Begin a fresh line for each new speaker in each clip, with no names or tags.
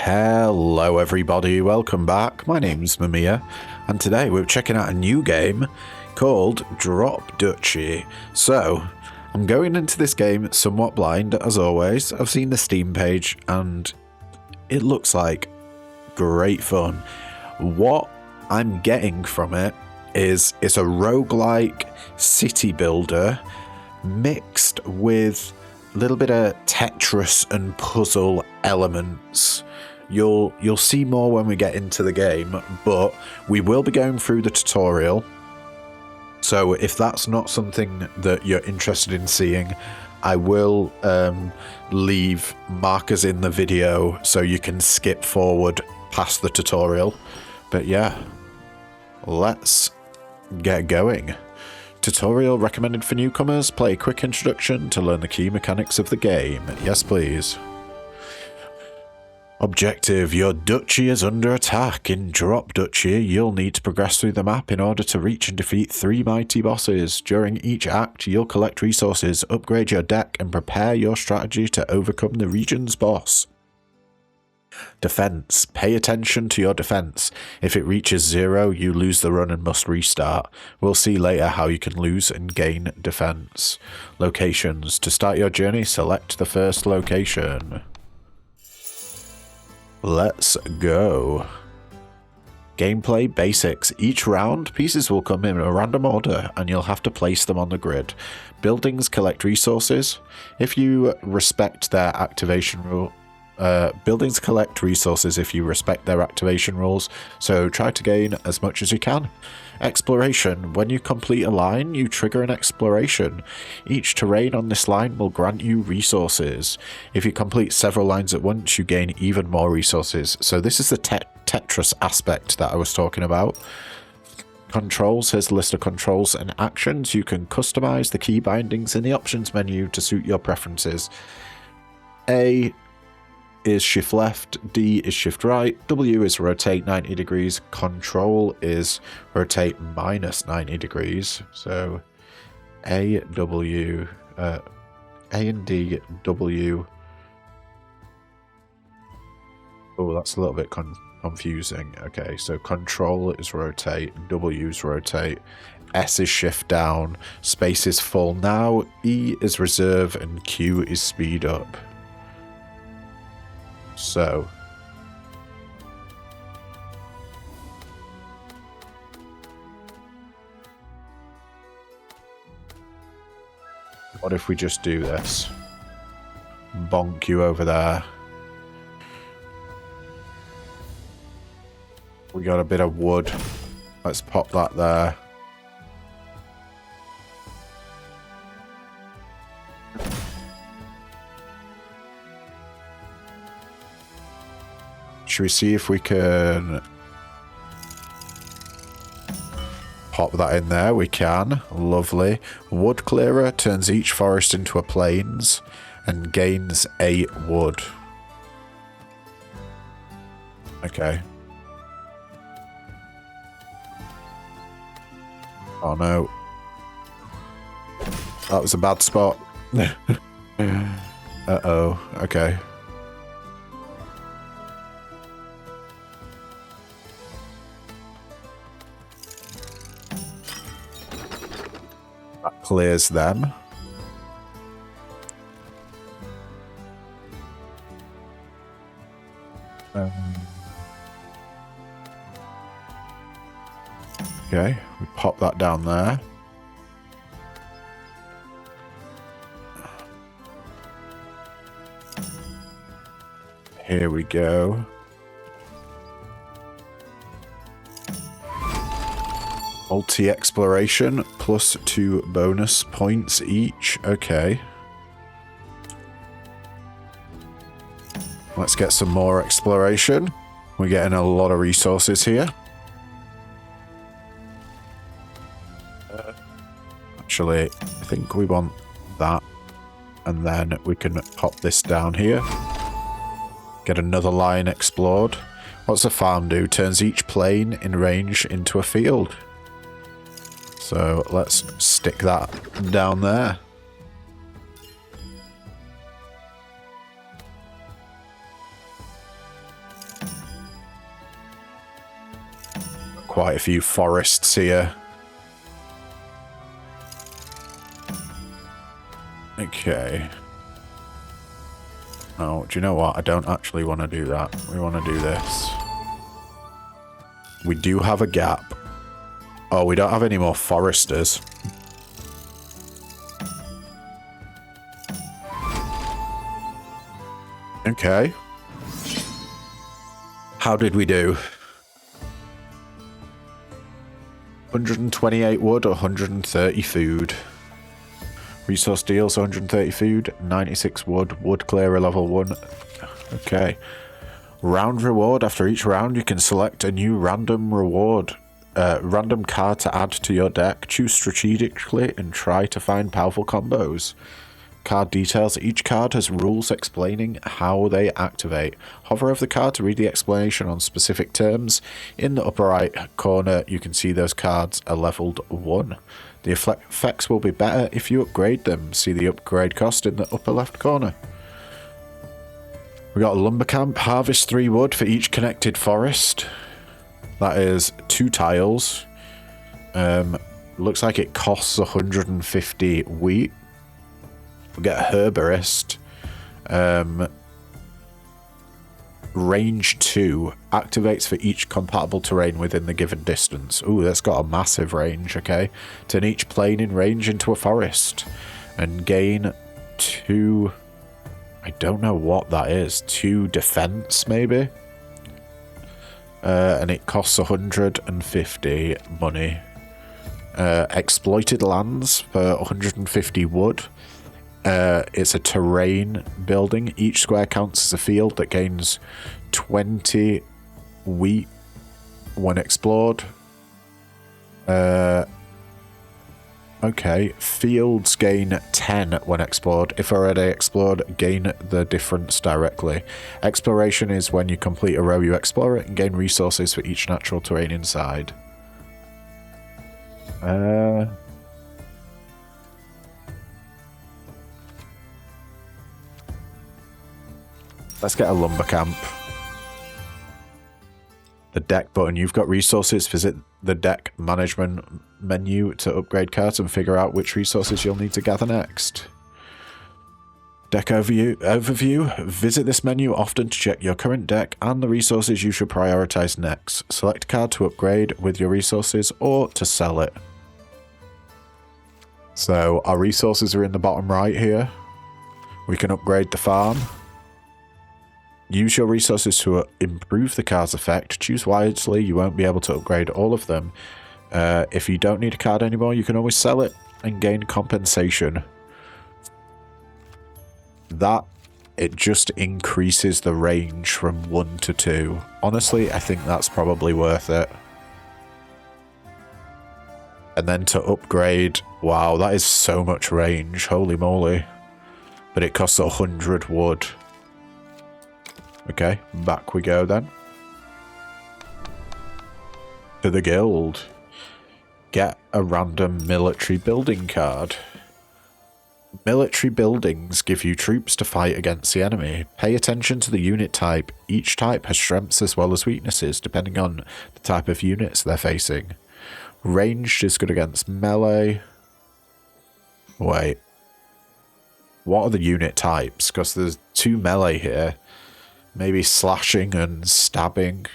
Hello everybody, welcome back. My name's Mamiya, and today we're checking out a new game called Duchy. So, I'm going into this game somewhat blind, as always. I've seen the Steam page, and it looks like great fun. What I'm getting from it is it's a roguelike city builder mixed with a little bit of Tetris and puzzle elements. You'll see more when we get into the game, but we will be going through the tutorial. So if that's not something that you're interested in seeing, I will leave markers in the video so you can skip forward past the tutorial. But yeah, let's get going. Tutorial recommended for newcomers. Play a quick introduction to learn the key mechanics of the game. Yes, please. Objective: your duchy is under attack. In Duchy, you'll need to progress through the map in order to reach and defeat 3 mighty bosses. During each act, you'll collect resources, upgrade your deck, and prepare your strategy to overcome the region's boss. Defense: pay attention to your defense. If it reaches 0, you lose the run and must restart. We'll see later how you can lose and gain defense. Locations: to start your journey, select the first location. Let's go. Gameplay basics. Each round, pieces will come in a random order and you'll have to place them on the grid. Buildings collect resources. If you respect their activation rule, buildings collect resources if you respect their activation rules, so try to gain as much as you can. Exploration. When you complete a line, you trigger an exploration. Each terrain on this line will grant you resources. If you complete several lines at once, you gain even more resources. So this is the Tetris aspect that I was talking about. Controls. Here's a list of controls and actions. You can customize the key bindings in the options menu to suit your preferences. A is shift left, D is shift right, W is rotate 90 degrees, control is rotate minus 90 degrees. So A, W, A and D, W. Oh, that's a little bit confusing. Okay, so control is rotate, W is rotate, S is shift down, space is full now, E is reserve, and Q is speed up. So, what if we just do this? Bonk you over there. We got a bit of wood. Let's pop that there. Should we see if we can pop that in there? We can. Lovely. Wood clearer turns each forest into a plains and gains 8 wood. Okay. Oh no. That was a bad spot. Uh-oh. Okay. Clears them. Okay, we pop that down there. Here we go. Multi-exploration, +2 bonus points each. Okay. Let's get some more exploration. We're getting a lot of resources here. Actually, I think we want that. And then we can pop this down here. Get another line explored. What's a farm do? Turns each plain in range into a field. So let's stick that down there. quite a few forests here. Okay. Oh, do you know what? I don't actually want to do that. We want to do this. We do have a gap. Oh, we don't have any more foresters. Okay. How did we do? 128 wood, 130 food. Resource deals 130 food, 96 wood, wood clearer level 1. Okay. Round reward. After each round, you can select a new random reward. Random card to add to your deck. Choose strategically and try to find powerful combos. Card details. Each card has rules explaining how they activate. Hover over the card to read the explanation on specific terms. In the upper right corner, you can see those cards are leveled 1. The effects will be better if you upgrade them. See the upgrade cost in the upper left corner. We got a lumber camp. Harvest 3 wood for each connected forest. That is 2 tiles. Looks like it costs 150 wheat. We'll get a herborist. Range 2 activates for each compatible terrain within the given distance. Ooh, that's got a massive range, okay. Turn each plane in range into a forest. And gain 2... I don't know what that is. 2 defense, maybe? And it costs 150 money. Exploited lands for 150 wood. It's a terrain building. Each square counts as a field that gains 20 wheat when explored. Okay, fields gain 10 when explored. If already explored, gain the difference directly. Exploration is when you complete a row, you explore it and gain resources for each natural terrain inside. Let's get a lumber camp. The deck button. You've got resources. Visit the deck management menu to upgrade cards and figure out which resources you'll need to gather next. Deck overview. Visit this menu often to check your current deck and the resources you should prioritize next. Select a card to upgrade with your resources or to sell it. So our resources are in the bottom right here. We can upgrade the farm. Use your resources to improve the card's effect. Choose wisely. You won't be able to upgrade all of them. If you don't need a card anymore, you can always sell it and gain compensation. That, it just increases the range from 1 to 2. Honestly, I think that's probably worth it. And then to upgrade, wow, that is so much range. Holy moly. But it costs 100 wood. Okay, back we go then. To the guild. Get a random military building card. Military buildings give you troops to fight against the enemy. Pay attention to the unit type. Each type has strengths as well as weaknesses, depending on the type of units they're facing. Ranged is good against melee. Wait. What are the unit types? Because there's 2 melee here. Maybe slashing and stabbing.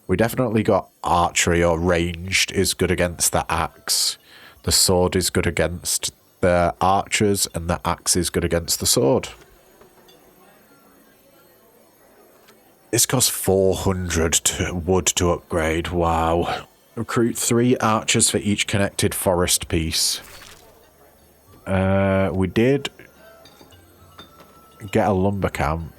We definitely got archery or ranged is good against the axe. The sword is good against the archers and the axe is good against the sword. This costs 400 wood to upgrade. Wow. Recruit 3 archers for each connected forest piece. We did get a lumber camp.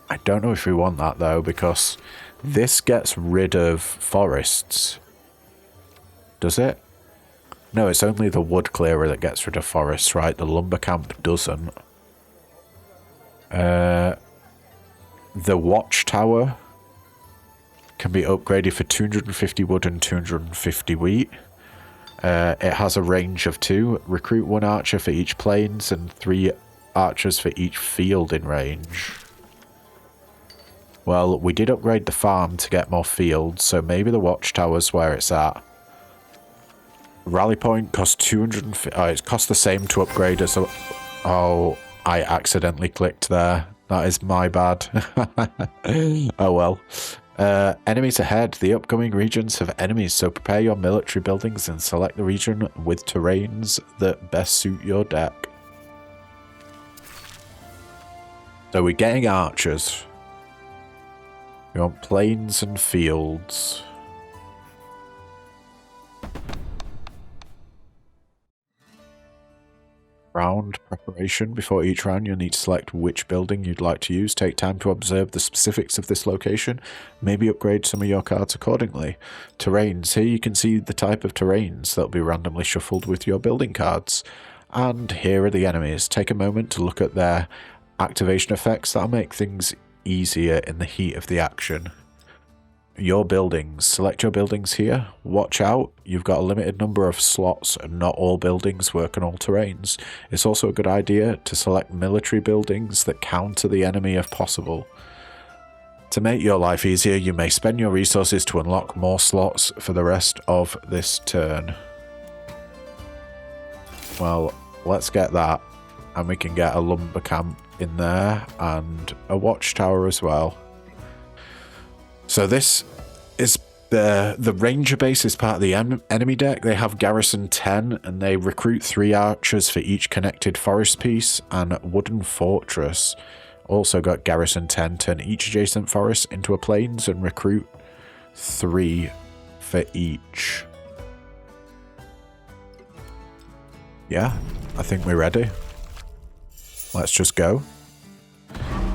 I don't know if we want that though, because this gets rid of forests. Does it? No, it's only the wood clearer that gets rid of forests, right? The lumber camp doesn't. The watchtower can be upgraded for 250 wood and 250 wheat. It has a range of 2. Recruit 1 archer for each plains and 3 archers for each field in range. Well, we did upgrade the farm to get more fields, so maybe the watchtower's where it's at. Rally point costs 250. Oh, it costs the same to upgrade as a... Oh, I accidentally clicked there. That is my bad. Oh well. Enemies ahead. The upcoming regions have enemies, so prepare your military buildings and select the region with terrains that best suit your deck. So we're getting archers. We want plains and fields. Round preparation. Before each round, you'll need to select which building you'd like to use. Take time to observe the specifics of this location. Maybe upgrade some of your cards accordingly. Terrains. Here you can see the type of terrains that'll be randomly shuffled with your building cards. And here are the enemies. Take a moment to look at their activation effects. That'll make things easier in the heat of the action. Your buildings. Select your buildings here. Watch out, you've got a limited number of slots and not all buildings work on all terrains. It's also a good idea to select military buildings that counter the enemy if possible. To make your life easier, you may spend your resources to unlock more slots for the rest of this turn. Well, let's get that, and we can get a lumber camp in there and a watchtower as well. So this is the ranger base is part of the enemy deck. They have garrison 10 and they recruit 3 archers for each connected forest piece, and wooden fortress also got garrison 10. Turn each adjacent forest into a plains and recruit 3 for each. Yeah, I think we're ready. Let's just go.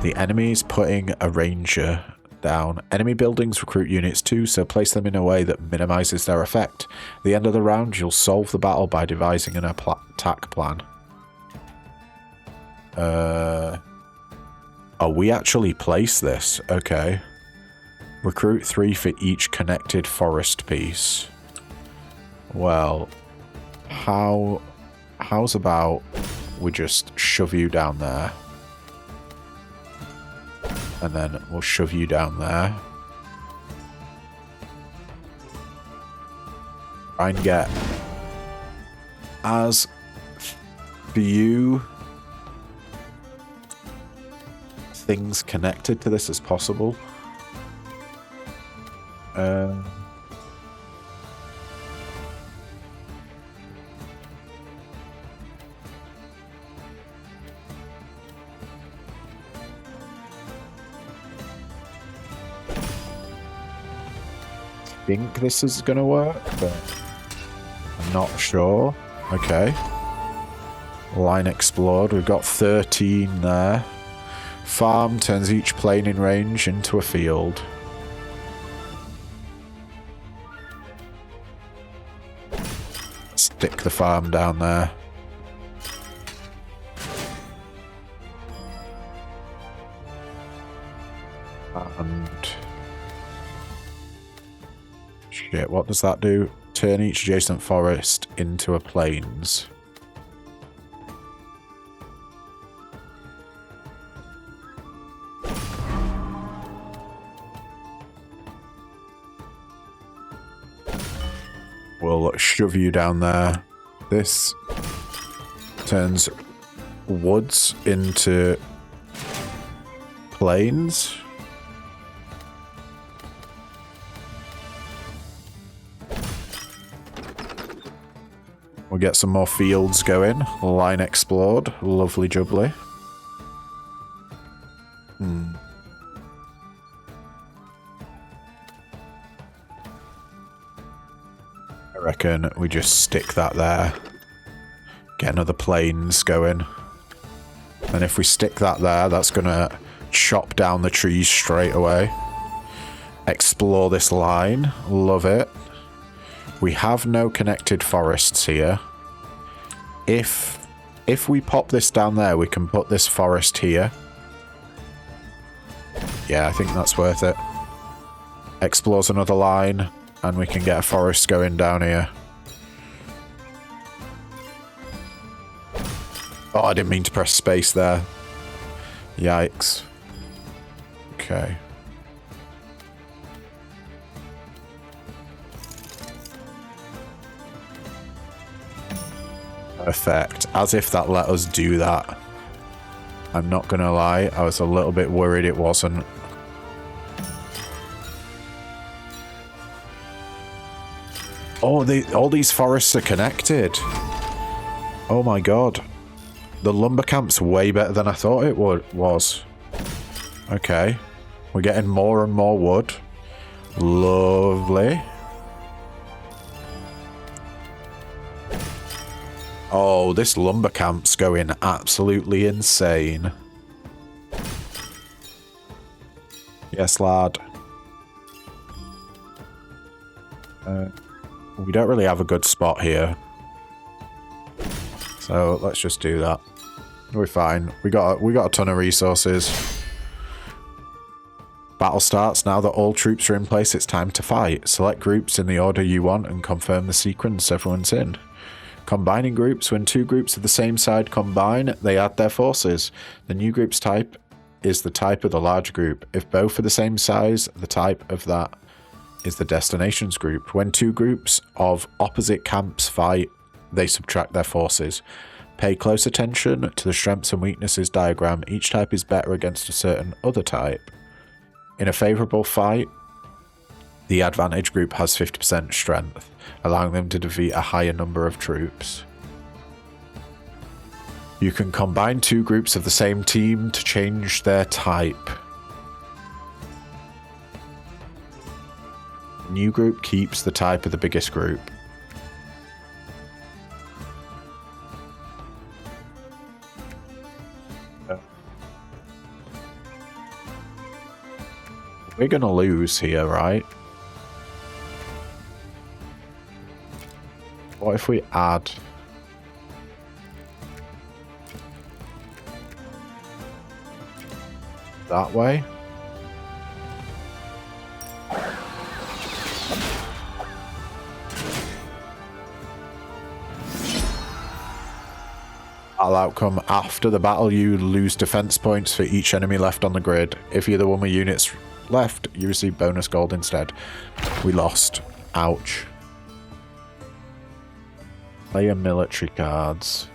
The enemy's putting a ranger down. Enemy buildings recruit units too, so place them in a way that minimizes their effect. At the end of the round, you'll solve the battle by devising an attack plan. Oh, we actually place this. Okay. Recruit 3 for each connected forest piece. Well, how's about we just shove you down there? And then we'll shove you down there. Try and get as few things connected to this as possible. I think this is gonna work, but I'm not sure. Okay. Line explored. We've got 13 there. Farm turns each plane in range into a field. Stick the farm down there. And shit, what does that do? Turn each adjacent forest into a plains. We'll shove you down there. This turns woods into plains. We'll get some more fields going. Line explored. Lovely jubbly. I reckon we just stick that there. Get another plains going. And if we stick that there, that's going to chop down the trees straight away. Explore this line. Love it. We have no connected forests here. If we pop this down there, we can put this forest here. Yeah, I think that's worth it. Explores another line, and we can get a forest going down here. Oh, I didn't mean to press space there. Yikes. Okay. Perfect. As if that let us do that. I'm not gonna lie, I was a little bit worried it wasn't. Oh, all these forests are connected. Oh my god. The lumber camp's way better than I thought it was. Okay. We're getting more and more wood. Lovely. Oh, this lumber camp's going absolutely insane. Yes, lad. We don't really have a good spot here. So let's just do that. We're fine. We got a ton of resources. Battle starts. Now that all troops are in place, it's time to fight. Select groups in the order you want and confirm the sequence everyone's in. Combining groups. When two groups of the same side combine, they add their forces. The new group's type is the type of the large group. If both are the same size, the type of that is the destinations group. When two groups of opposite camps fight, they subtract their forces. Pay close attention to the strengths and weaknesses diagram. Each type is better against a certain other type. In a favourable fight, the advantage group has 50% strength, allowing them to defeat a higher number of troops. You can combine two groups of the same team to change their type. New group keeps the type of the biggest group. We're gonna lose here, right? What if we add... that way? Battle outcome. After the battle, you lose defense points for each enemy left on the grid. If you're the one with units left, you receive bonus gold instead. We lost. Ouch. Player military cards.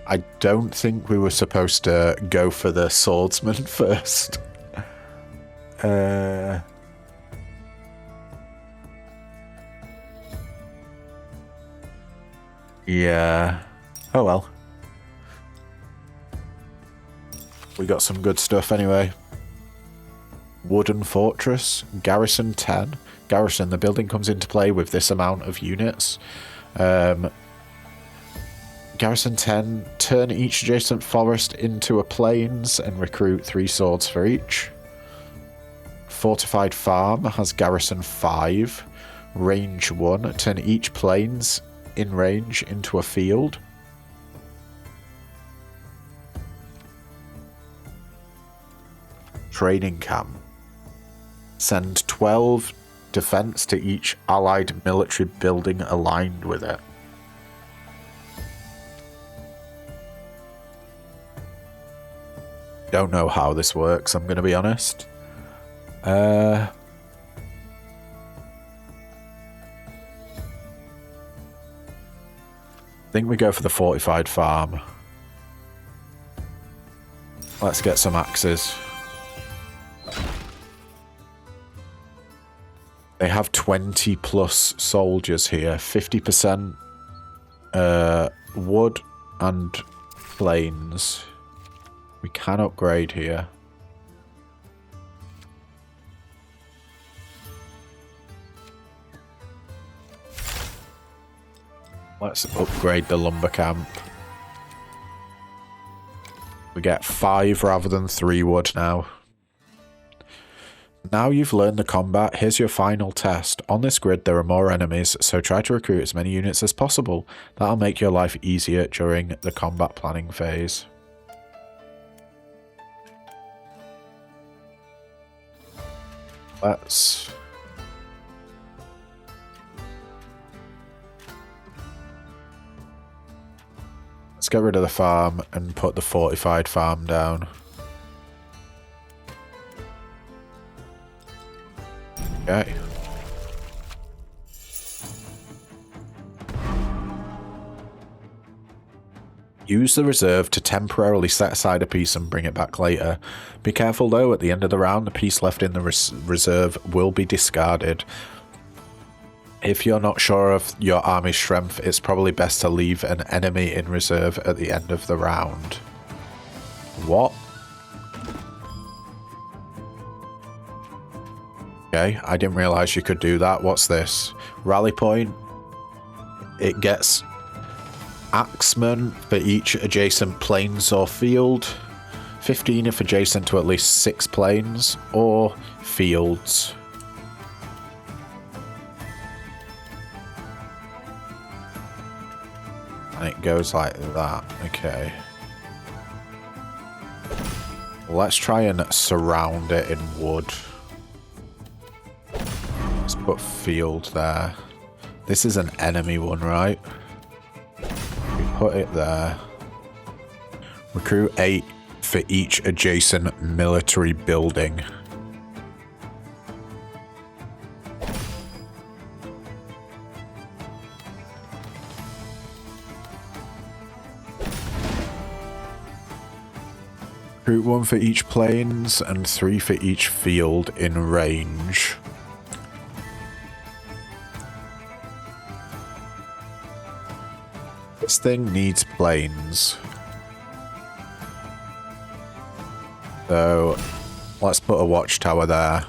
I don't think we were supposed to go for the swordsman first. Yeah. Oh well. We got some good stuff anyway. Wooden fortress. Garrison 10. Garrison. The building comes into play with this amount of units. Garrison 10. Turn each adjacent forest into a plains and recruit 3 swords for each. Fortified farm has Garrison 5. Range 1. Turn each plains in range into a field. Training camp. Send 12 defense to each allied military building aligned with it. Don't know how this works, I'm going to be honest. I think we go for the fortified farm. Let's get some axes. They have 20 plus soldiers here. 50% wood and plains. We can upgrade here. Let's upgrade the lumber camp. We get 5 rather than 3 wood now. Now you've learned the combat, here's your final test. On this grid there are more enemies, so try to recruit as many units as possible. That'll make your life easier during the combat planning phase. Let's get rid of the farm and put the fortified farm down. Okay. Use the reserve to temporarily set aside a piece and bring it back later. Be careful though, at the end of the round, the piece left in the reserve will be discarded. If you're not sure of your army's strength, it's probably best to leave an enemy in reserve at the end of the round. What? Okay, I didn't realise you could do that. What's this? Rally point. It gets axemen for each adjacent plains or field. 15 if adjacent to at least 6 plains or fields. And it goes like that. Okay. Let's try and surround it in wood. Let's put field there. This is an enemy one, right? We put it there. Recruit 8 for each adjacent military building. Recruit 1 for each plains and 3 for each field in range. This thing needs plains. So let's put a watchtower there.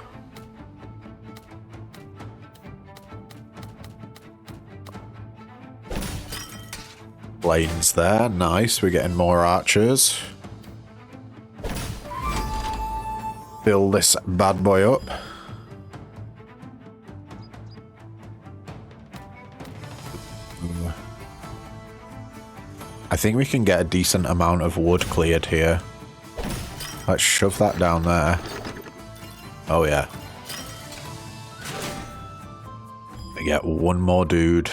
Plains there, nice, we're getting more archers. Build this bad boy up. I think we can get a decent amount of wood cleared here. Let's shove that down there. Oh yeah. We get one more dude.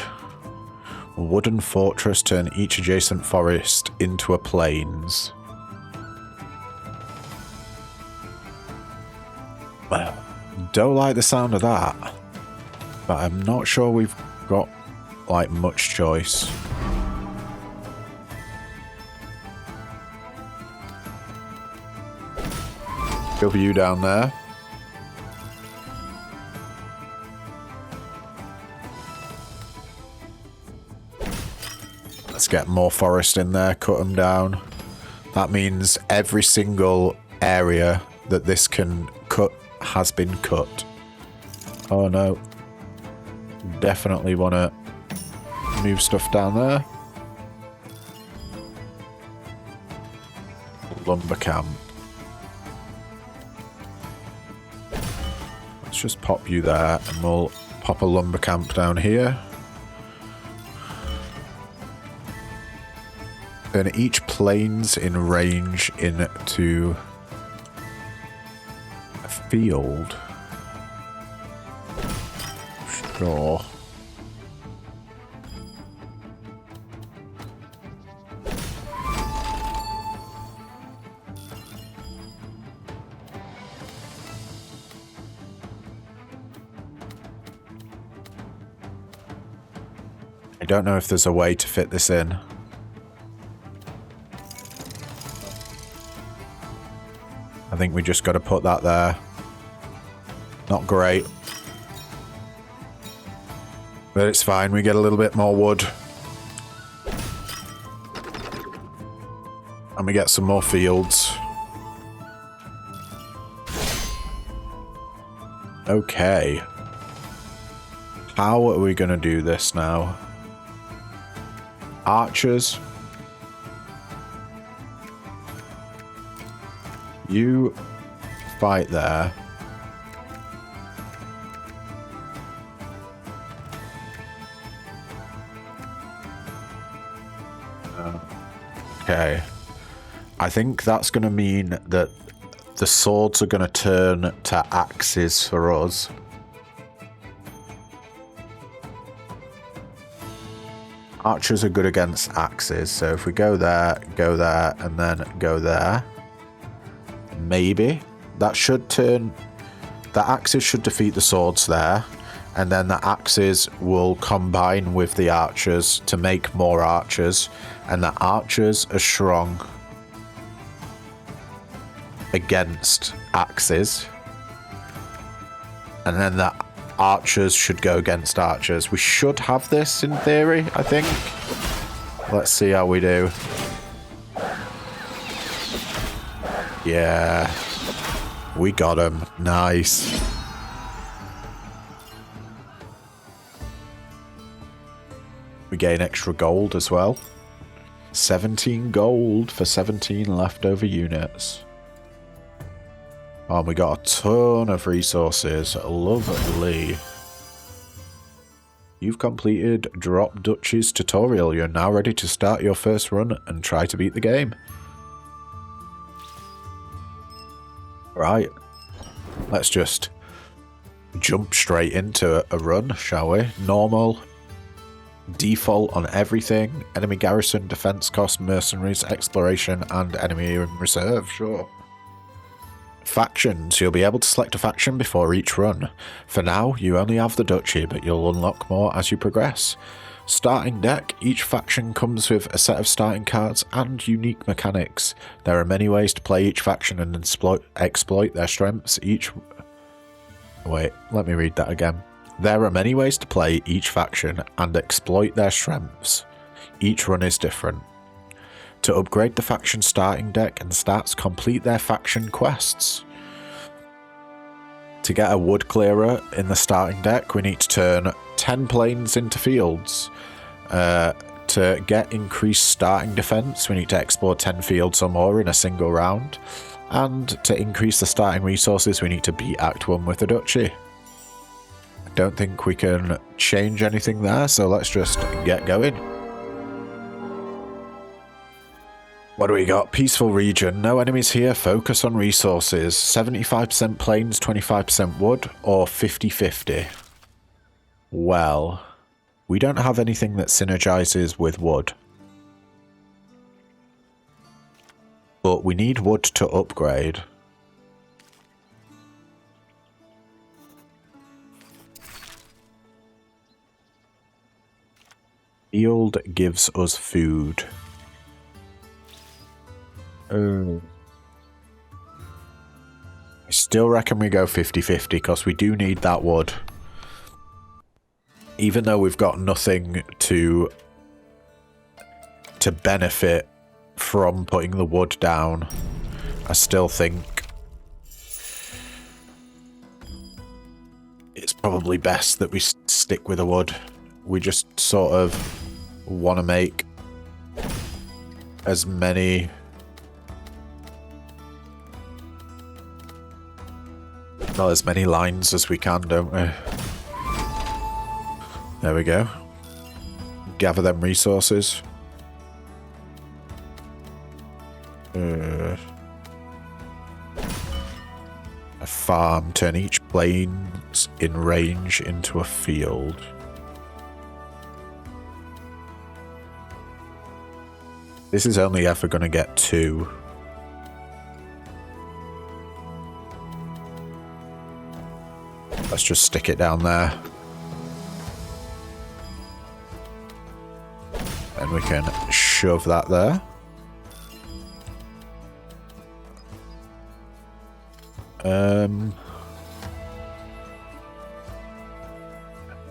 Wooden fortress, turn each adjacent forest into a plains. Don't like the sound of that, but I'm not sure we've got like much choice. W down there. Let's get more forest in there, cut them down. That means every single area that this can cut has been cut. Oh no. Definitely want to move stuff down there. Lumber camp. Let's just pop you there and we'll pop a lumber camp down here. Turn each plains in range into a field. Sure. I don't know if there's a way to fit this in. I think we just got to put that there. Not great. But it's fine, we get a little bit more wood. And we get some more fields. Okay. How are we going to do this now? Archers. You fight there. Okay. I think that's going to mean that the swords are going to turn to axes for us. Archers are good against axes, so if we go there, and then go there, maybe that should turn. The axes should defeat the swords there, and then the axes will combine with the archers to make more archers, and the archers are strong against axes, and then the archers should go against archers. We should have this in theory, I think. Let's see how we do. Yeah, we got him. Nice. We gain extra gold as well. 17 gold for 17 leftover units. Oh, and we got a ton of resources. Lovely. You've completed Drop Duchy's tutorial. You're now ready to start your first run and try to beat the game. Right. Let's just jump straight into a run, shall we? Normal. Default on everything. Enemy garrison, defense cost, mercenaries, exploration, and enemy in reserve. Sure. Factions. You'll be able to select a faction before each run. For now, you only have the Duchy, but you'll unlock more as you progress. Starting deck. Each faction comes with a set of starting cards and unique mechanics. There are many ways to play each faction and exploit their strengths. Wait, let me read that again. There are many ways to play each faction and exploit their strengths. Each run is different. To upgrade the faction starting deck and stats, complete their faction quests. To get a wood clearer in the starting deck, we need to turn 10 plains into fields. To get increased starting defense, we need to explore 10 fields or more in a single round. And to increase the starting resources, we need to beat Act 1 with the Duchy. Don't think we can change anything there, so let's just get going. What do we got? Peaceful region. No enemies here. Focus on resources. 75% plains, 25% wood, or 50-50. Well, we don't have anything that synergizes with wood. But we need wood to upgrade. Field gives us food. Oh. I still reckon we go 50-50 because we do need that wood. Even though we've got nothing to benefit from putting the wood down, I still think it's probably best that we stick with the wood. We just sort of want to make as many lines as we can, don't we? There we go. Gather them resources. A farm. Turn each plains in range into a field. This is only ever going to get 2. Let's just stick it down there. And we can shove that there.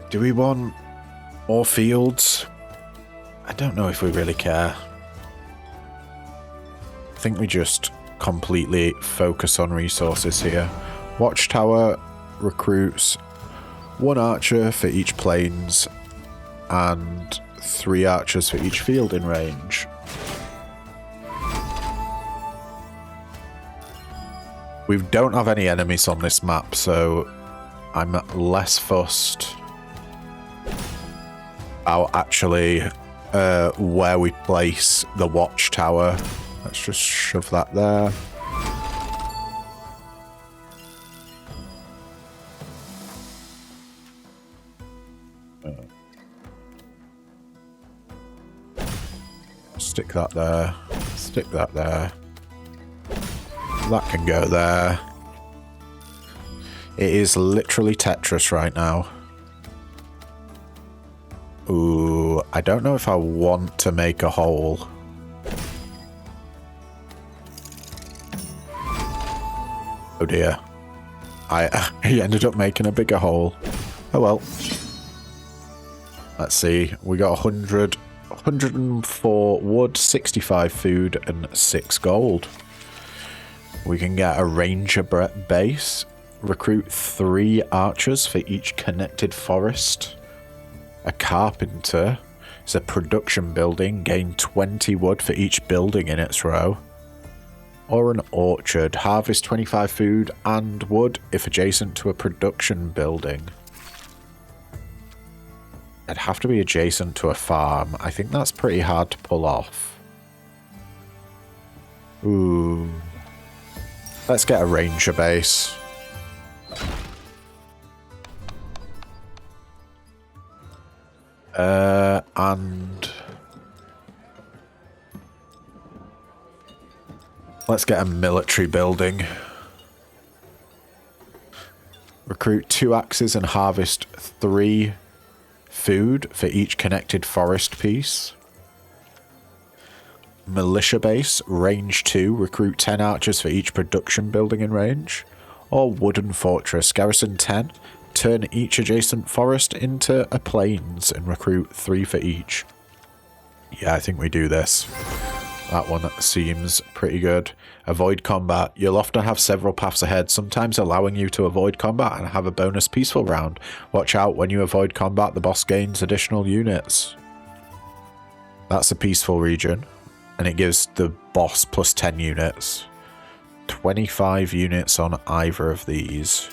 Do we want more fields? I don't know if we really care. I think we just completely focus on resources here. Watchtower recruits 1 archer for each plains and 3 archers for each field in range. We don't have any enemies on this map, so I'm less fussed about actually where we place the watchtower. Let's just shove that there. Stick that there. Stick that there. That can go there. It is literally Tetris right now. Ooh, I don't know if I want to make a hole. Oh dear. He ended up making a bigger hole. Oh well. Let's see. We got 104 wood, 65 food, and 6 gold. We can get a ranger base. Recruit 3 archers for each connected forest. A carpenter. It's a production building. Gain 20 wood for each building in its row. Or an orchard. Harvest 25 food and wood if adjacent to a production building. It'd have to be adjacent to a farm. I think that's pretty hard to pull off. Ooh. Let's get a ranger base. And let's get a military building. Recruit 2 axes and harvest 3 food for each connected forest piece. Militia base, range 2, recruit 10 archers for each production building in range. Or wooden fortress, garrison 10, turn each adjacent forest into a plains and recruit 3 for each. Yeah, I think we do this. That one seems pretty good. Avoid combat. You'll often have several paths ahead, sometimes allowing you to avoid combat and have a bonus peaceful round. Watch out, when you avoid combat, the boss gains additional units. That's a peaceful region, and it gives the boss plus 10 units. 25 units on either of these.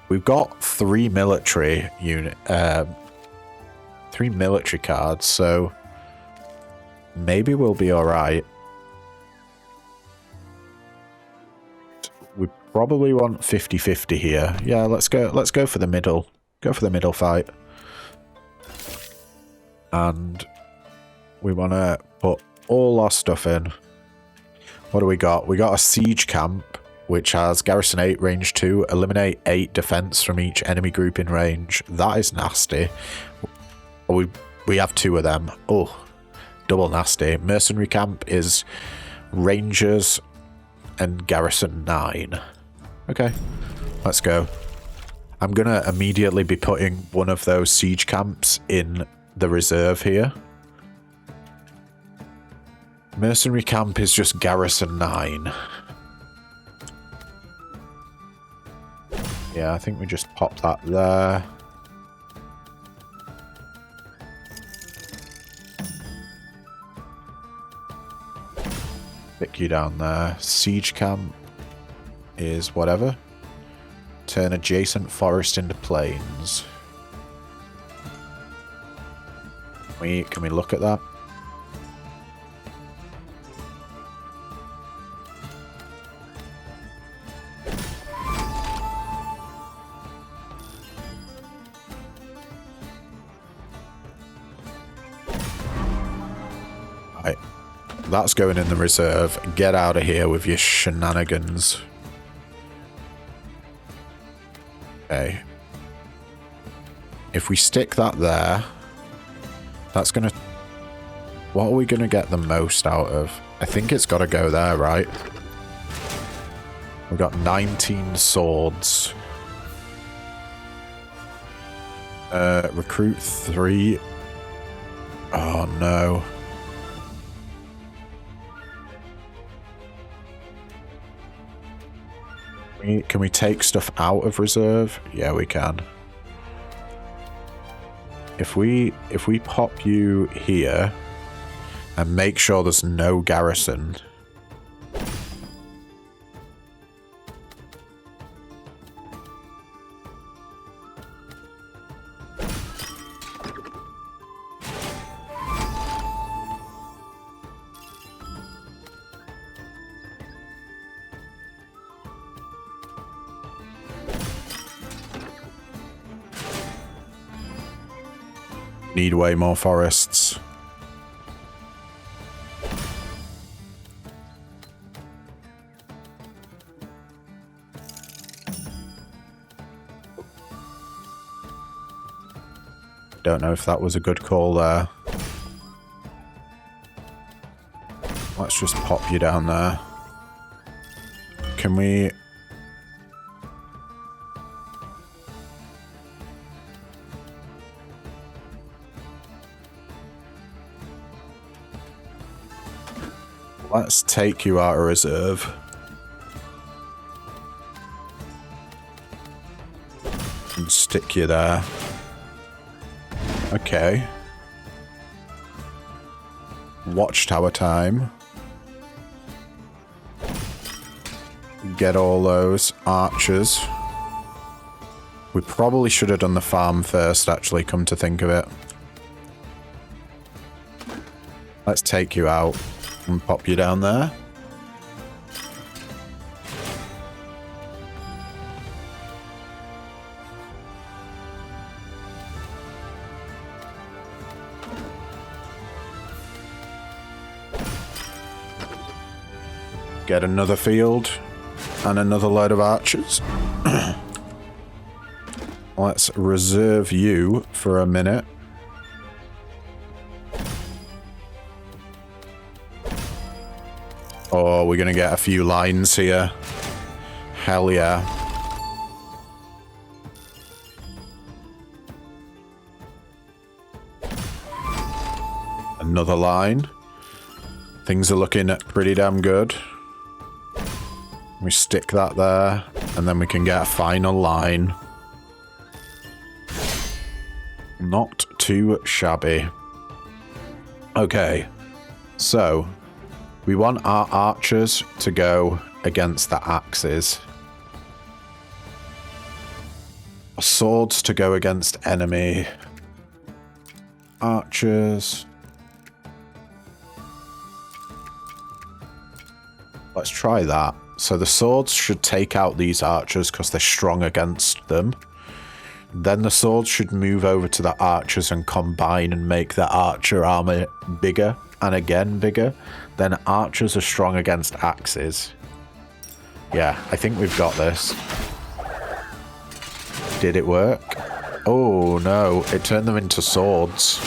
We've got 3 military unit, 3 military cards, so maybe we'll be alright. We probably want 50-50 here. Yeah, let's go for the middle. Go for the middle fight. And we want to put all our stuff in. What do we got? We got a siege camp, which has garrison 8, range 2, eliminate 8 defense from each enemy group in range. That is nasty. We have 2 of them. Oh, double nasty. Mercenary camp is rangers and garrison 9. Okay, let's go. I'm going to immediately be putting one of those siege camps in the reserve here. Mercenary camp is just garrison 9. Yeah, I think we just pop that there. Stick you down there. Siege camp is whatever. Turn adjacent forest into plains. Can we look at that? Right. That's going in the reserve. Get out of here with your shenanigans. Okay. If we stick that there, that's gonna... What are we gonna get the most out of? I think it's gotta go there, right? We've got 19 swords. Recruit 3. Oh no. Can we take stuff out of reserve? Yeah, we can. If we pop you here and make sure there's no garrison. Need way more forests. Don't know if that was a good call there. Let's just pop you down there. Can we... Let's take you out of reserve. And stick you there. Okay. Watchtower time. Get all those archers. We probably should have done the farm first, actually, come to think of it. Let's take you out and pop you down there. Get another field and another load of archers. Let's reserve you for a minute. Oh, we're gonna get a few lines here. Hell yeah. Another line. Things are looking pretty damn good. We stick that there, and then we can get a final line. Not too shabby. Okay, so we want our archers to go against the axes. Our swords to go against enemy. Archers. Let's try that. So the swords should take out these archers because they're strong against them. Then the swords should move over to the archers and combine and make the archer armor bigger and again bigger. Then archers are strong against axes. Yeah, I think we've got this. Did it work? Oh no, it turned them into swords.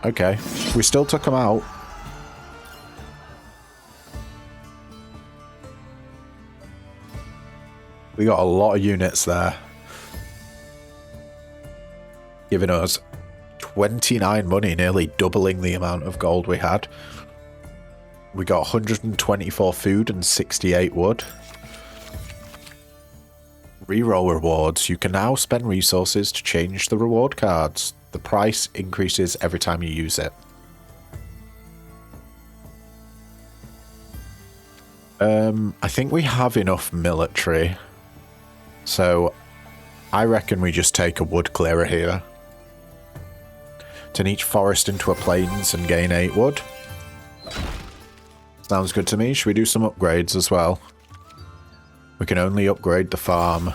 Okay, we still took them out. We got a lot of units there. Giving us 29 money, nearly doubling the amount of gold we had. We got 124 food and 68 wood. Reroll rewards. You can now spend resources to change the reward cards. The price increases every time you use it. I think we have enough military. So, I reckon we just take a wood clearer here. Turn each forest into a plains and gain 8 wood. Sounds good to me. Should we do some upgrades as well? We can only upgrade the farm.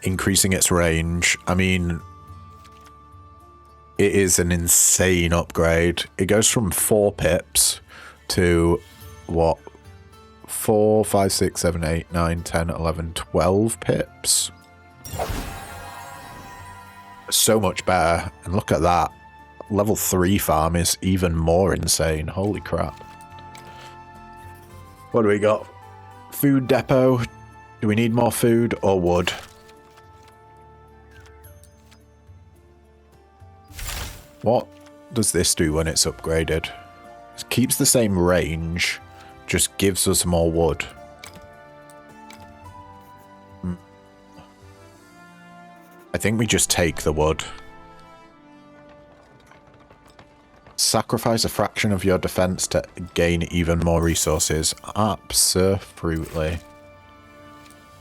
Increasing its range. I mean, it is an insane upgrade. It goes from 4 pips to, what? 4, 5, 6, 7, 8, 9, 10, 11, 12 pips. So much better. And look at that. Level 3 farm is even more insane. Holy crap. What do we got? Food depot. Do we need more food or wood? What does this do when it's upgraded? It keeps the same range. Just gives us more wood. I think we just take the wood. Sacrifice a fraction of your defense to gain even more resources. Absolutely.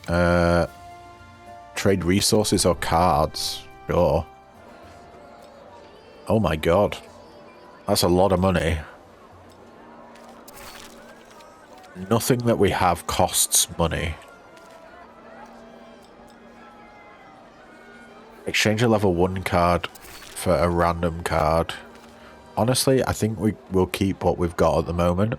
Trade resources or cards. Sure. Oh my god. That's a lot of money. Nothing that we have costs money. Exchange a level 1 card for a random card. Honestly, I think we will keep what we've got at the moment.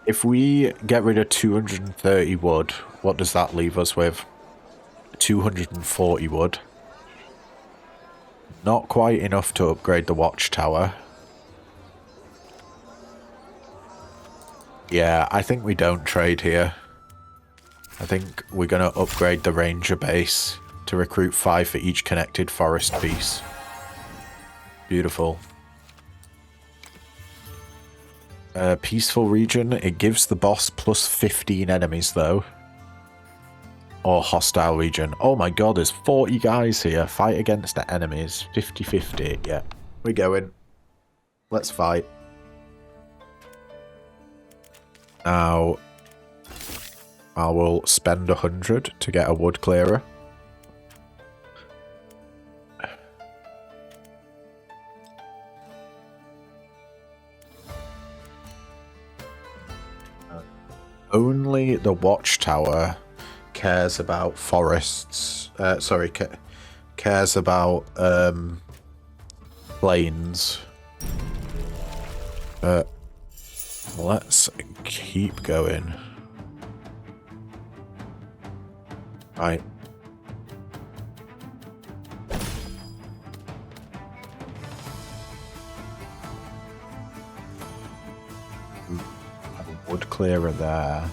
If we get rid of 230 wood, what does that leave us with? 240 wood. Not quite enough to upgrade the watchtower. Yeah, I think we don't trade here. I think we're going to upgrade the ranger base to recruit 5 for each connected forest piece. Beautiful. Peaceful region. It gives the boss plus 15 enemies, though. Or hostile region. Oh my god, there's 40 guys here. Fight against the enemies. 50-50. Yeah, we're going. Let's fight. Now, I will spend 100 to get a wood clearer. Only the watchtower cares about forests. Cares about plains. Let's keep going. Right. Have a wood clearer there.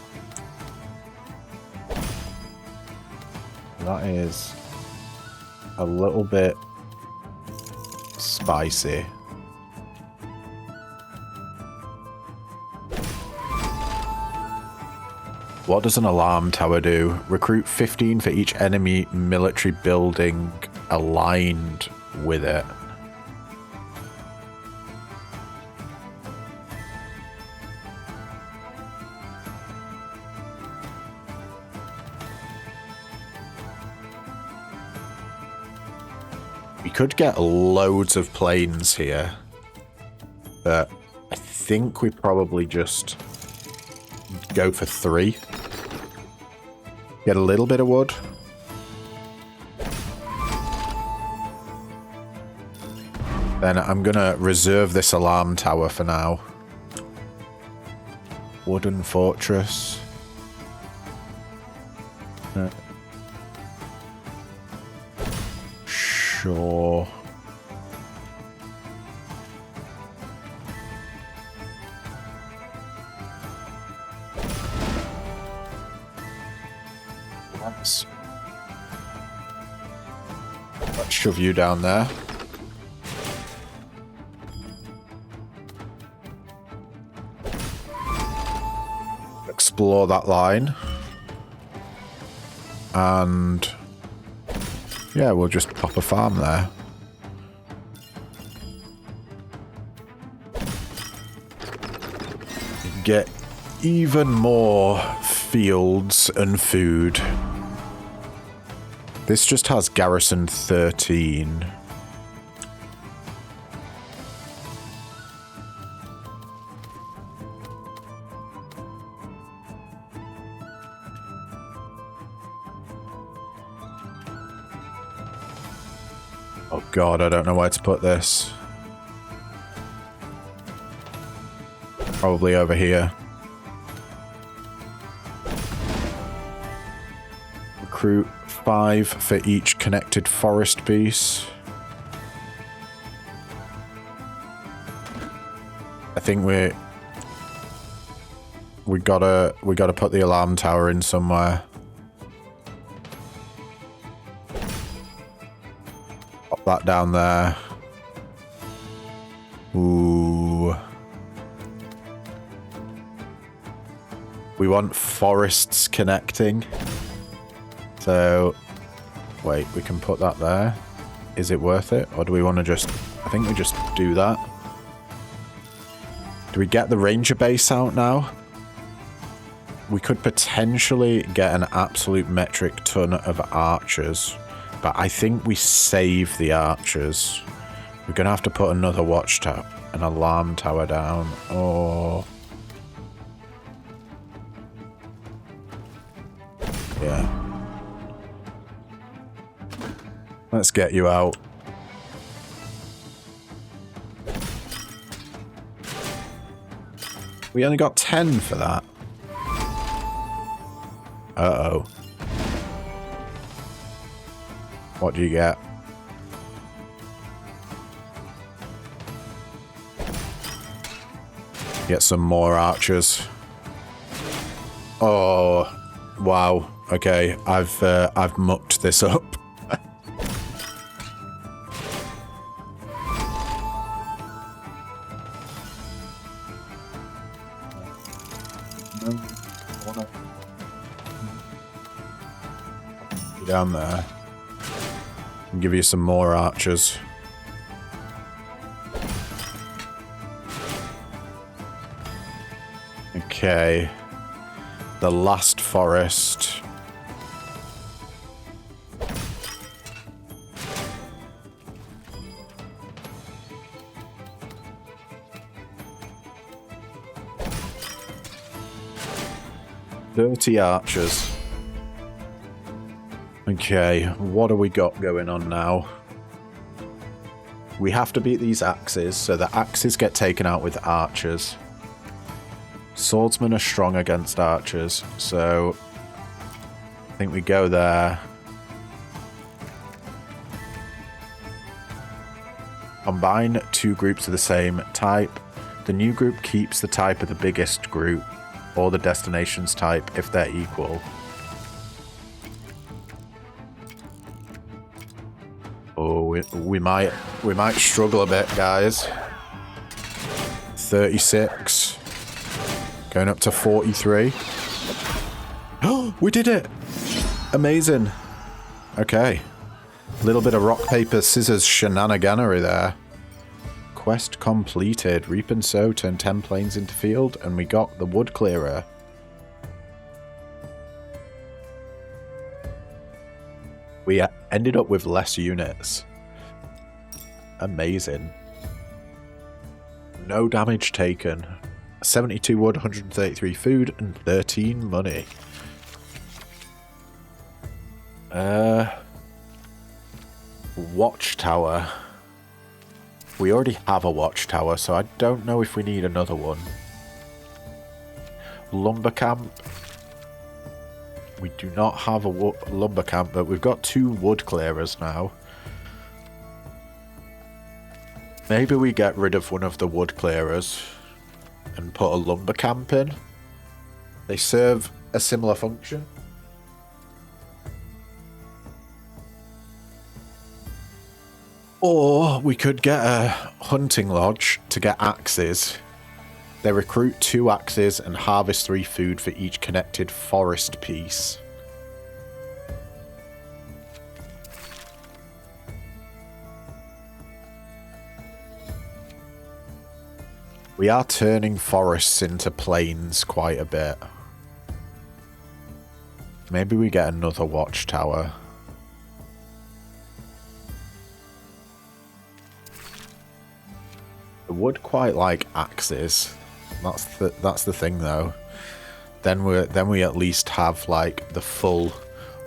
That is a little bit spicy. What does an alarm tower do? Recruit 15 for each enemy military building aligned with it. We could get loads of planes here, but I think we probably just go for 3. Get a little bit of wood. Then I'm gonna reserve this alarm tower for now. Wooden fortress. Sure. Let's shove you down there. Explore that line. And yeah, we'll just pop a farm there. Get even more fields and food. This just has garrison 13. Oh god, I don't know where to put this. Probably over here. Recruit 5 for each connected forest piece. I think we gotta put the alarm tower in somewhere. Pop that down there. Ooh. We want forests connecting. So, wait, we can put that there. Is it worth it? Or do we want to just... I think we just do that. Do we get the ranger base out now? We could potentially get an absolute metric ton of archers. But I think we save the archers. We're going to have to put another watchtower, an alarm tower down. Oh... yeah. Let's get you out. We only got 10 for that. Uh-oh. What do you get? Get some more archers. Oh, wow. Okay, I've mucked this up. Down there. I'll give you some more archers. Okay. The last forest. Dirty archers. Okay, what do we got going on now? We have to beat these axes, so the axes get taken out with archers. Swordsmen are strong against archers, so I think we go there. Combine two groups of the same type. The new group keeps the type of the biggest group, or the destination's type if they're equal. Oh, we might struggle a bit, guys. 36. Going up to 43. Oh, we did it! Amazing. Okay. A little bit of rock, paper, scissors shenaniganery there. Quest completed. Reap and sow, turn 10 plains into field, and we got the wood clearer. We ended up with less units. Amazing. No damage taken. 72 wood, 133 food, and 13 money. Watchtower. We already have a watchtower, so I don't know if we need another one. Lumber camp. We do not have a lumber camp, but we've got 2 wood clearers now. Maybe we get rid of one of the wood clearers and put a lumber camp in. They serve a similar function. Or we could get a hunting lodge to get axes. They recruit 2 axes and harvest 3 food for each connected forest piece. We are turning forests into plains quite a bit. Maybe we get another watchtower. I would quite like axes. That's the thing though. Then we at least have like the full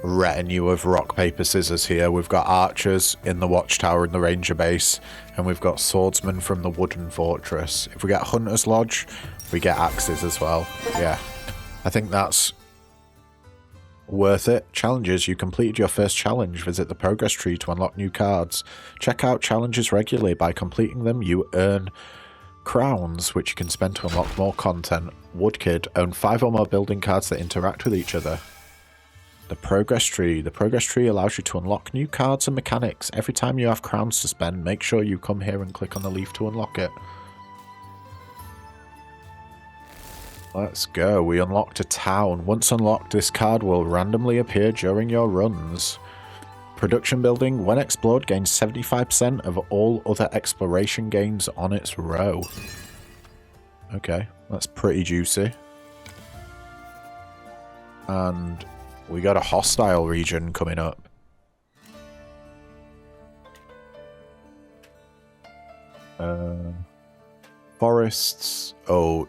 retinue of rock, paper, scissors here. We've got archers in the watchtower and the ranger base, and we've got swordsmen from the wooden fortress. If we get hunter's lodge, we get axes as well. Yeah, I think that's worth it. Challenges. You completed your first challenge. Visit the progress tree to unlock new cards. Check out challenges regularly. By completing them, you earn crowns, which you can spend to unlock more content. Woodkid. Own 5 or more building cards that interact with each other. The progress tree. The progress tree allows you to unlock new cards and mechanics. Every time you have crowns to spend, make sure you come here and click on the leaf to unlock it. Let's go. We unlocked a town. Once unlocked, this card will randomly appear during your runs. Production building, when explored, gains 75% of all other exploration gains on its row. Okay, that's pretty juicy. And we got a hostile region coming up. Forests. Oh,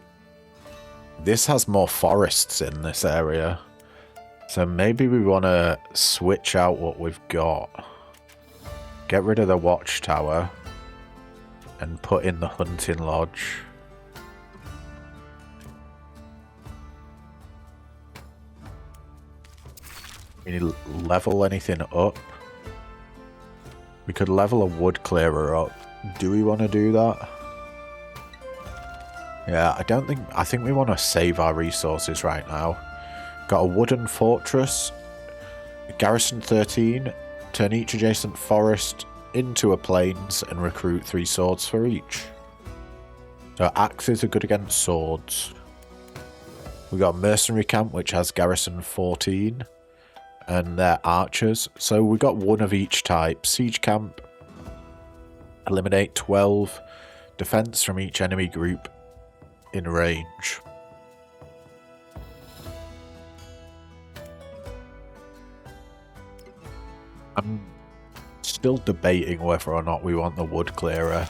this has more forests in this area. So maybe we want to switch out what we've got. Get rid of the watchtower and put in the hunting lodge. We need to level anything up. We could level a wood clearer up. Do we want to do that? Yeah, I think we want to save our resources right now. Got a wooden fortress. Garrison 13. Turn each adjacent forest into a plains and recruit 3 swords for each. So axes are good against swords. We got a mercenary camp which has garrison 14. And they're archers. So we got one of each type. Siege camp. Eliminate 12. Defense from each enemy group in range. I'm still debating whether or not we want the wood clearer.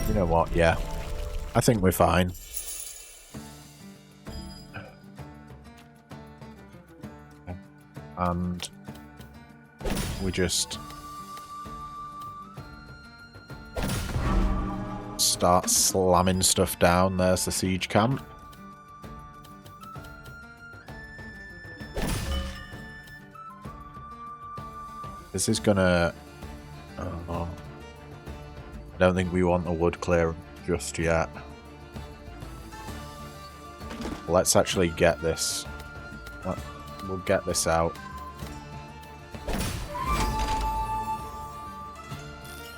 You know what? Yeah. I think we're fine. And we just start slamming stuff down. There's the siege camp. This is gonna... Oh, I don't think we want a wood clearer just yet. Let's actually get this. We'll get this out.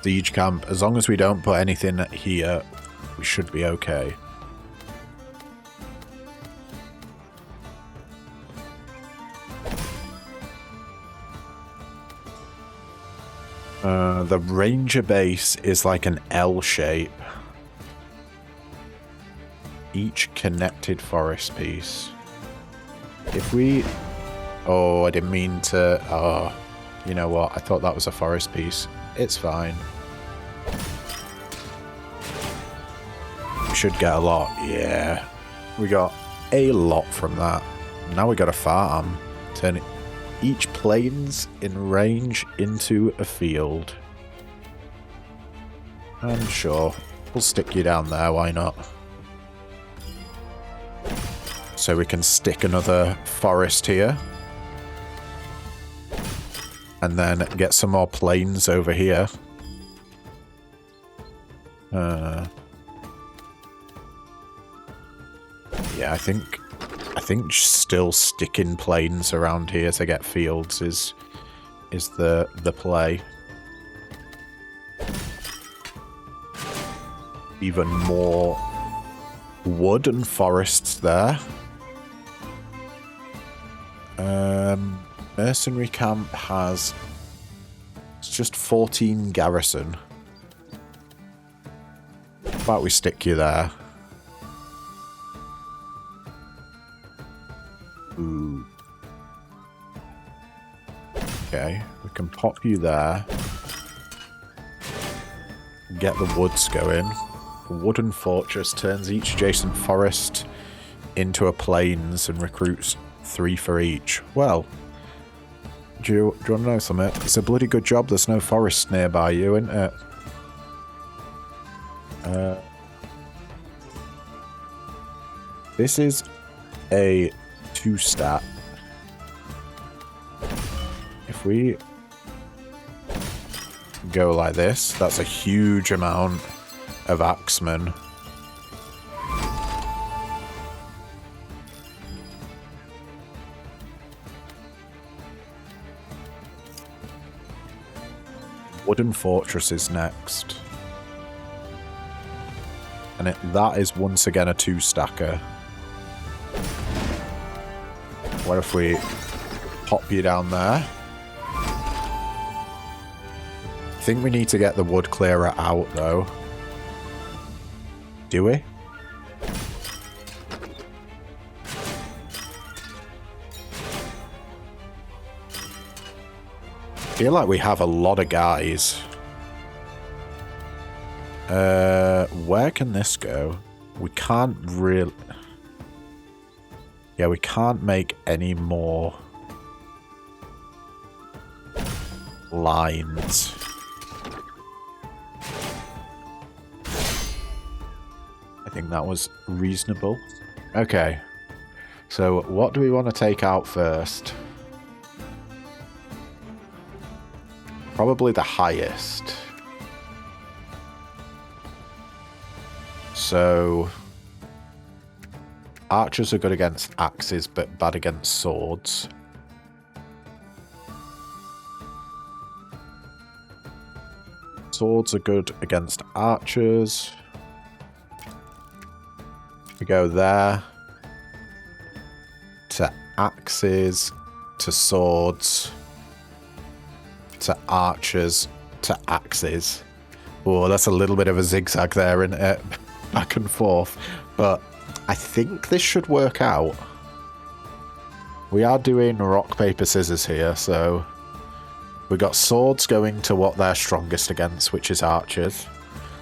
Siege camp. As long as we don't put anything here, we should be okay. The ranger base is like an L shape. Each connected forest piece. If we... Oh, I didn't mean to... Oh, you know what? I thought that was a forest piece. It's fine. We should get a lot. Yeah. We got a lot from that. Now we got a farm. Turn each plains in range into a field. And sure, we'll stick you down there, why not? So we can stick another forest here. And then get some more plains over here. Yeah, I think still sticking plains around here to get fields is the play. Even more wood and forests there. Mercenary camp has... It's just 14 garrison. How about we stick you there? Ooh. Okay, we can pop you there. Get the woods going. A wooden fortress turns each adjacent forest into a plains and recruits 3 for each. Well, do you want to know something? It's a bloody good job there's no forest nearby you, isn't it? This is a 2-stat. If we go like this, that's a huge amount of axemen. Wooden fortress is next. And that is once again a 2-stacker. What if we pop you down there? I think we need to get the wood clearer out though. Do we? I feel like we have a lot of guys. Where can this go? We can't really... Yeah, we can't make any more lines. think that was reasonable. Okay. So what do we want to take out first? Probably the highest. So archers are good against axes, but bad against swords. Swords are good against archers. We go there. To axes. To swords. To archers. To axes. Oh, that's a little bit of a zigzag there, isn't it? Back and forth. But I think this should work out. We are doing rock, paper, scissors here, so... We got swords going to what they're strongest against, which is archers.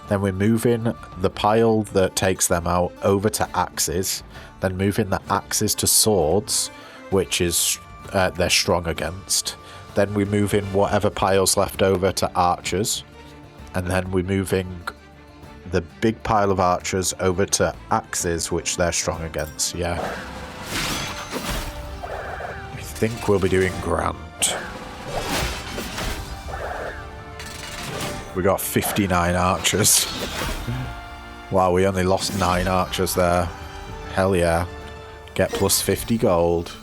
Then we're moving the pile that takes them out over to axes. Then moving the axes to swords, which is they're strong against. Then we're moving whatever pile's left over to archers. And then we're moving the big pile of archers over to axes, which they're strong against. Yeah. I think we'll be doing grand. We got 59 archers. Wow, we only lost 9 archers there. Hell yeah. Get plus 50 gold.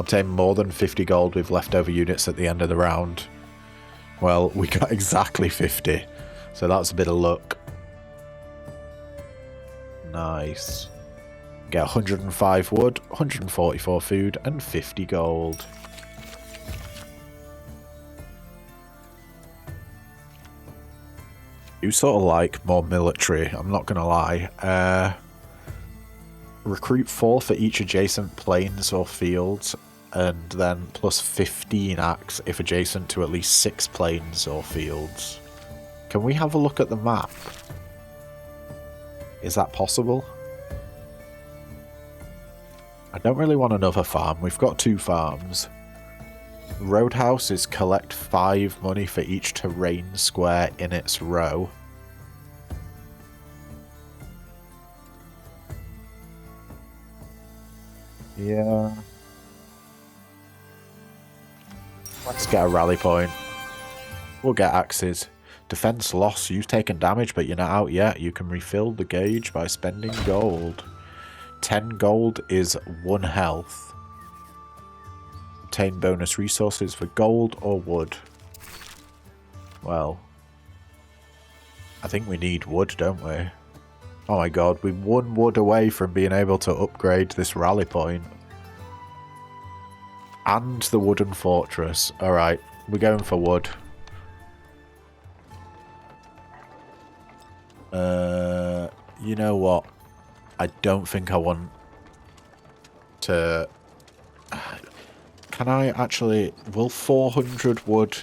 Obtain more than 50 gold with leftover units at the end of the round. Well, we got exactly 50. So that's a bit of luck. Nice. Get 105 wood, 144 food, and 50 gold. You sort of like more military, I'm not going to lie. Recruit 4 for each adjacent plains or fields, and then plus 15 axe if adjacent to at least 6 plains or fields. Can we have a look at the map? Is that possible? I don't really want another farm. We've got 2 farms. Roadhouse is collect 5 money for each terrain square in its row. Yeah. Let's get a rally point. We'll get axes. Defense loss. You've taken damage, but you're not out yet. You can refill the gauge by spending gold. 10 gold is 1 health. Obtain bonus resources for gold or wood. Well, I think we need wood, don't we? Oh my god, we're 1 wood away from being able to upgrade this rally point. And the wooden fortress. Alright, we're going for wood. You know what? I don't think I want to... Can I actually... Will 400 wood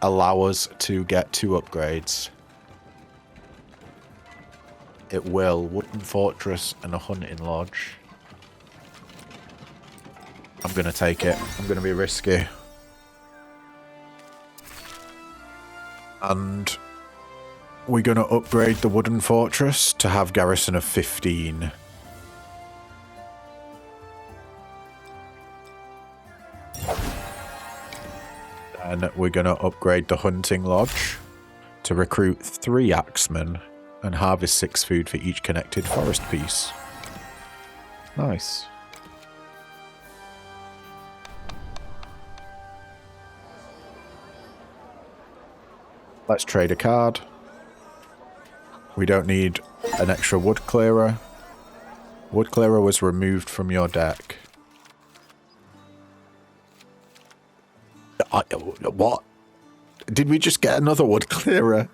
allow us to get 2 upgrades? It will. Wooden fortress and a hunting lodge. I'm going to take it. I'm going to be risky. And we're going to upgrade the wooden fortress to have garrison of 15. And we're going to upgrade the hunting lodge to recruit 3 axemen and harvest 6 food for each connected forest piece. Nice. Let's trade a card. We don't need an extra wood clearer. Wood clearer was removed from your deck. What? Did we just get another wood clearer?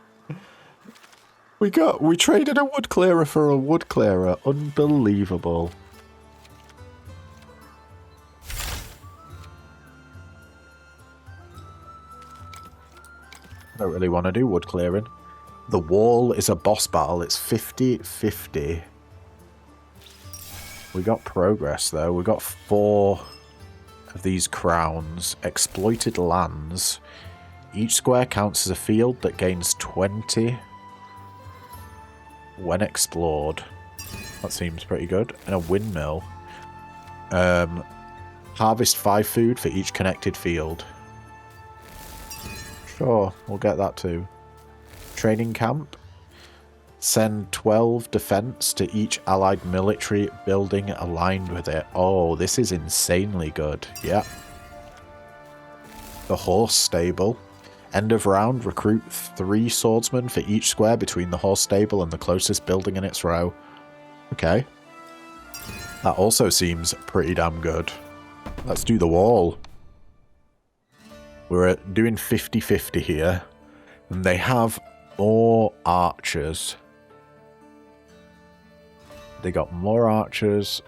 We traded a wood clearer for a wood clearer. Unbelievable. I don't really want to do wood clearing. The wall is a boss battle. It's 50-50. We got progress though. We got 4 of these crowns. Exploited lands. Each square counts as a field that gains 20 when explored. That seems pretty good. And a windmill. Harvest 5 food for each connected field. Sure, we'll get that too. Training camp. Send 12 defense to each allied military building aligned with it. Oh, this is insanely good. Yeah. The horse stable. End of round, recruit 3 swordsmen for each square between the horse stable and the closest building in its row. Okay. That also seems pretty damn good. Let's do the wall. We're doing 50-50 here. And they have more archers. They got more archers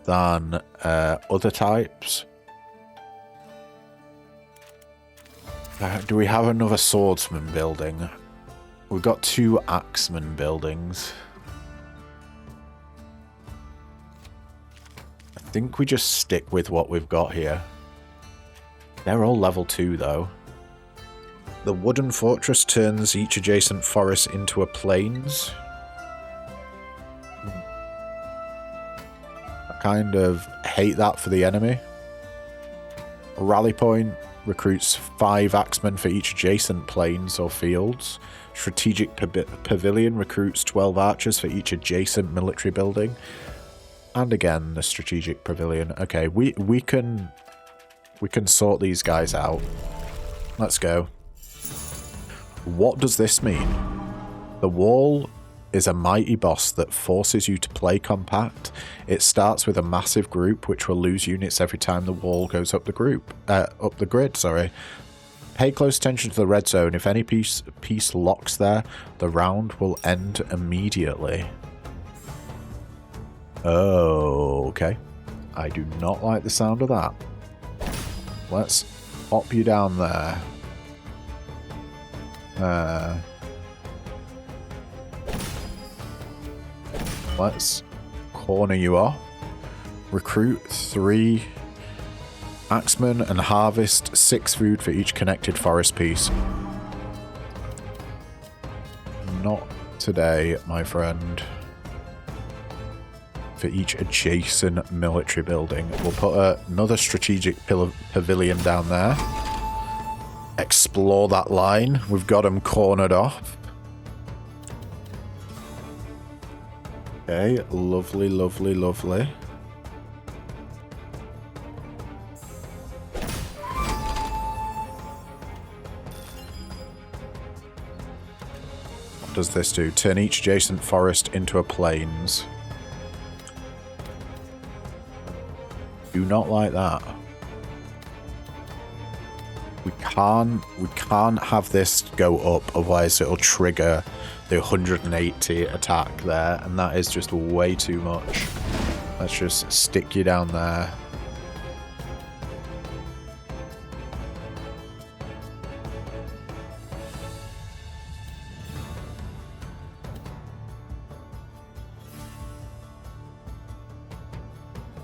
than other types. Do we have another swordsman building? We've got 2 axeman buildings. I think we just stick with what we've got here. They're all level 2 though. The wooden fortress turns each adjacent forest into a plains. I kind of hate that for the enemy. Rally point recruits 5 axemen for each adjacent plains or fields. Strategic pavilion recruits 12 archers for each adjacent military building. And again, the strategic pavilion. Okay, we can sort these guys out. Let's go. What does this mean? The wall is a mighty boss that forces you to play compact. It starts with a massive group, which will lose units every time the wall goes up the grid. Sorry. Pay close attention to the red zone. If any piece locks there, the round will end immediately. Oh, okay. I do not like the sound of that. Let's pop you down there. Let's corner you off. Recruit 3 axemen and harvest 6 food for each connected forest piece. Not today, my friend. For each adjacent military building. We'll put another strategic pavilion down there. Explore that line. We've got them cornered off. Okay, lovely, lovely, lovely. What does this do? Turn each adjacent forest into a plains. Do not like that. We can't have this go up, otherwise it'll trigger the 180 attack there, and that is just way too much. Let's just stick you down there.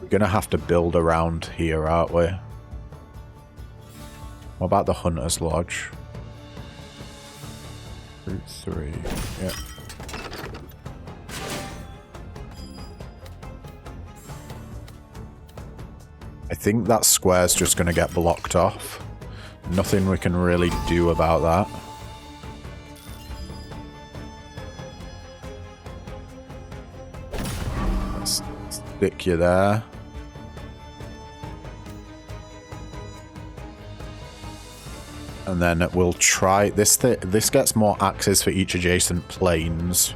We're gonna have to build around here, aren't we? What about the Hunter's Lodge? Route 3. Yep. I think that square's just going to get blocked off. Nothing we can really do about that. Let's stick you there. And then we'll try this. This gets more axes for each adjacent plains.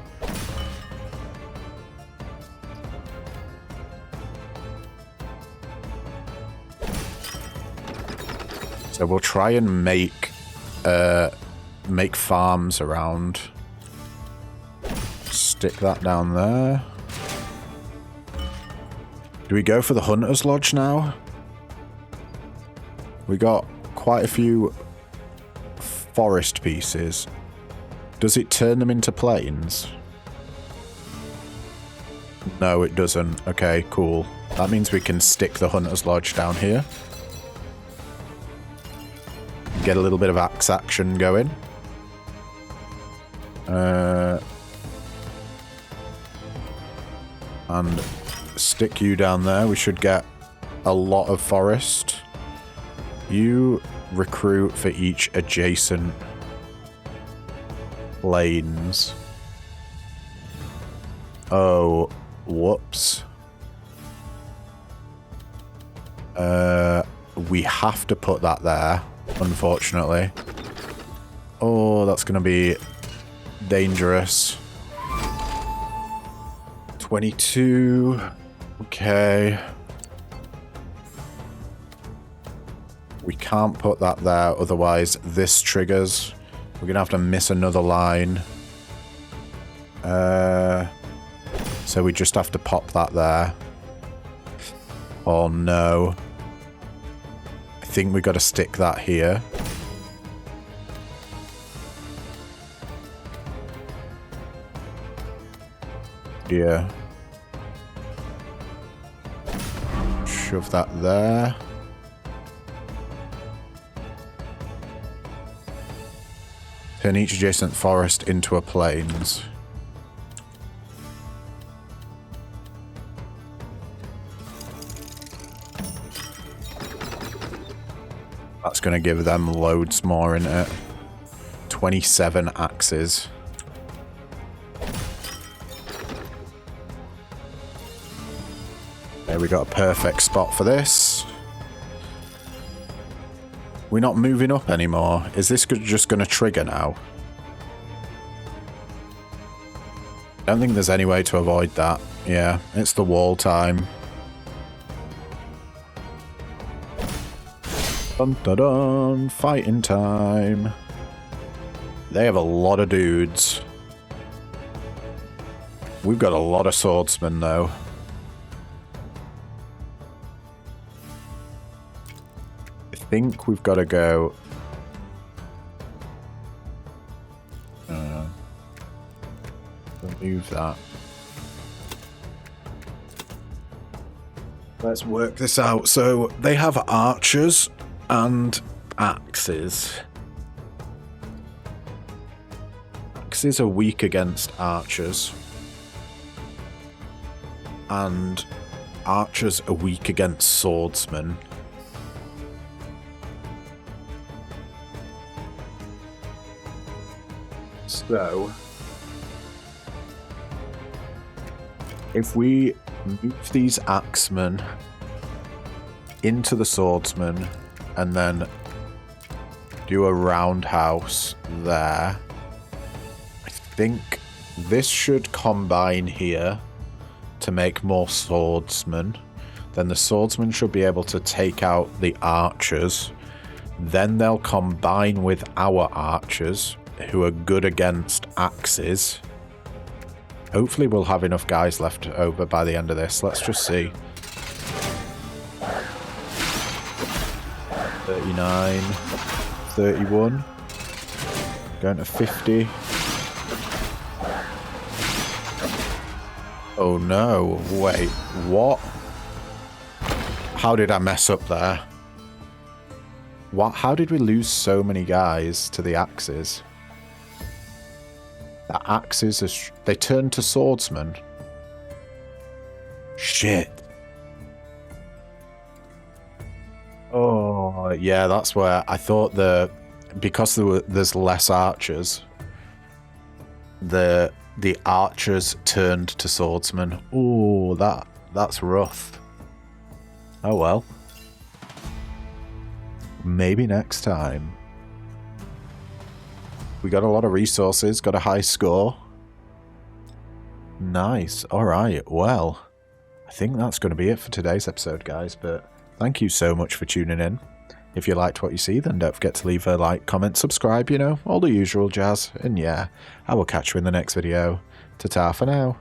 So we'll try and make farms around. Stick that down there. Do we go for the Hunter's Lodge now? We got quite a few forest pieces. Does it turn them into plains? No, it doesn't. Okay, cool. That means we can stick the Hunter's Lodge down here. Get a little bit of axe action going. And stick you down there. We should get a lot of forest. You recruit for each adjacent lanes. Oh, whoops. We have to put that there, unfortunately. Oh, that's going to be dangerous. 22. Okay. We can't put that there, otherwise this triggers. We're going to have to miss another line. So we just have to pop that there. Oh no. I think we got to stick that here. Yeah. Shove that there. Turn each adjacent forest into a plains. That's going to give them loads more in it. 27 axes. There we got a perfect spot for this. We're not moving up anymore. Is this just going to trigger now? I don't think there's any way to avoid that. Yeah, it's the wall time. Dun dun dun, fighting time. They have a lot of dudes. We've got a lot of swordsmen though. I think we've got to go... remove that. Let's work this out. So they have archers and axes. Axes are weak against archers. And archers are weak against swordsmen. So, if we move these axemen into the swordsmen and then do a roundhouse there, I think this should combine here to make more swordsmen. Then the swordsmen should be able to take out the archers. Then they'll combine with our archers, who are good against axes. Hopefully we'll have enough guys left over by the end of this. Let's just see. 39, 31, going to 50. Oh no, wait, what? How did I mess up there? What? How did we lose so many guys to the axes? The axes are... they turned to swordsmen. Shit. Oh, yeah, that's where I thought because there's less archers, the archers turned to swordsmen. Ooh, that's rough. Oh well. Maybe next time. We got a lot of resources, got a high score. Nice. Alright, well, I think that's going to be it for today's episode, guys, but thank you so much for tuning in. If you liked what you see, then don't forget to leave a like, comment, subscribe, you know, all the usual jazz. And yeah, I will catch you in the next video. Ta-ta for now.